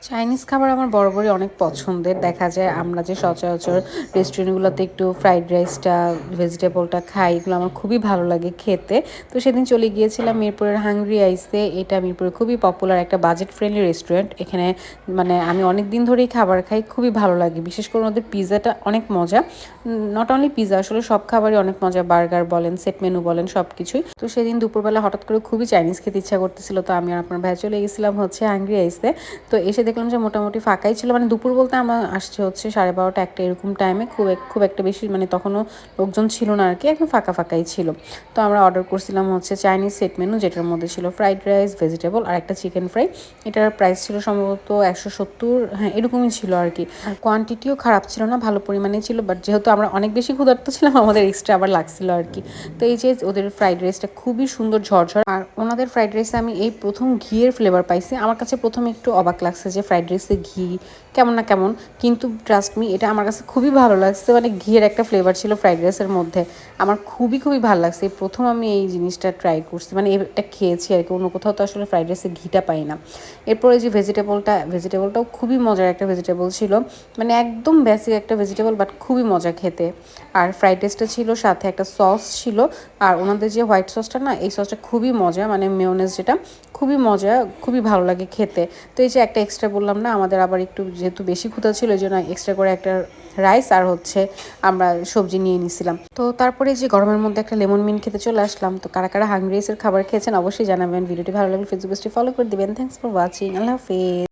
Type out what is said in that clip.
Chinese খাবার আমার বরাবরই অনেক পছন্দের। দেখা যায় আমরা যে সচরাচর রেস্টুরেন্টগুলোতে একটু ফ্রাইড রাইসটা, ভেজিটেবলটা খাই, এগুলো আমার খুবই ভালো লাগে খেতে। তো সেদিন চলে গিয়েছিলাম মিরপুরের হাংরি আইসে। এটা মিরপুরে খুবই পপুলার একটা বাজেট ফ্রেন্ডলি রেস্টুরেন্ট। এখানে মানে আমি অনেক দিন ধরেই খাবার খাই, খুবই ভালো লাগে। বিশেষ করে ওদের পিৎজাটা অনেক মজা। নট অনলি পিৎজা, আসলে সব খাবারই অনেক মজা। বার্গার বলেন, সেট মেনু বলেন, সব কিছুই। তো সেদিন দুপুরবেলা হঠাৎ করে খুবই চাইনিজ খেতে ইচ্ছা করতেছিল। তো আমি আর আপনার ভাই চলে গেছিলাম হচ্ছে হাংরি আইসে। তো এসে দেখলাম যে মোটামুটি ফাঁকাই ছিল, মানে দুপুর বলতে আমরা আসছে হচ্ছে 12:30 একটা এরকম টাইমে, খুব একটা বেশি মানে তখনও লোকজন ছিল না আর কি, একদম ফাঁকা ফাঁকাই ছিল। তো আমরা অর্ডার করছিলাম হচ্ছে চাইনিজ সেট মেনু, যেটার মধ্যে ছিল ফ্রাইড রাইস, ভেজিটেবল আর একটা চিকেন ফ্রাই। এটার প্রাইস ছিল সম্ভবত 170, হ্যাঁ এরকমই ছিল আর কি। আর কোয়ান্টিটিও খারাপ ছিল না, ভালো পরিমাণেই ছিল। বাট যেহেতু আমরা অনেক বেশি ক্ষুধার্ত ছিলাম, আমাদের এক্সট্রা আবার লাগছিল আর কি। তো এই যে ওদের ফ্রাইড রাইসটা খুবই সুন্দর ঝরঝর। আর ওনাদের ফ্রাইড রাইসে আমি এই প্রথম ঘিয়ের ফ্লেভার পাইছি। আমার কাছে প্রথমে একটু অবাক লাগছে যে ফ্রাইড রাইসে ঘি কেমন না কেমন, কিন্তু ট্রাস্ট মি এটা আমার কাছে খুবই ভালো লাগছে। মানে ঘিয়ের একটা ফ্লেভার ছিল ফ্রাইড রাইসের মধ্যে, আমার খুবই খুবই ভালো লাগছে। প্রথম আমি এই জিনিসটা ট্রাই করছি, মানে এটা খেয়েছি আর কি। অন্য কোথাও তো আসলে ফ্রাইড রাইসে ঘিটা পাই না। এরপরে যে ভেজিটেবলটাও খুবই মজার একটা ভেজিটেবল ছিল, মানে একদম বেসিক একটা ভেজিটেবল, বাট খুবই মজা খেতে। আর ফ্রাইড রাইসটা ছিল, সাথে একটা সস ছিল। আর ওনাদের যে হোয়াইট সসটা না, এই সসটা খুবই মজা, মানে মেয়োনেজ যেটা, খুবই মজা, খুবই ভালো লাগে খেতে। তো এই যে একটা এক্সট্রা বললাম না, আমাদের আবার একটু যেহেতু বেশি ক্ষুধা ছিল, এই জন্য এক্সট্রা করে একটা রাইস আর হচ্ছে আমরা সবজি নিয়ে নিছিলাম। তো তারপরে যে গরমের মধ্যে একটা লেমন মিন্ট খেতে চলে আসলাম। তো কারা কারা হাংরি রাইসের খাবার খেয়েছেন অবশ্যই জানাবেন। ভিডিওটি ভালো লাগলে ফেসবুক পেজটি ফলো করে দিবেন। Thanks for watching. আল্লাহ হাফেজ।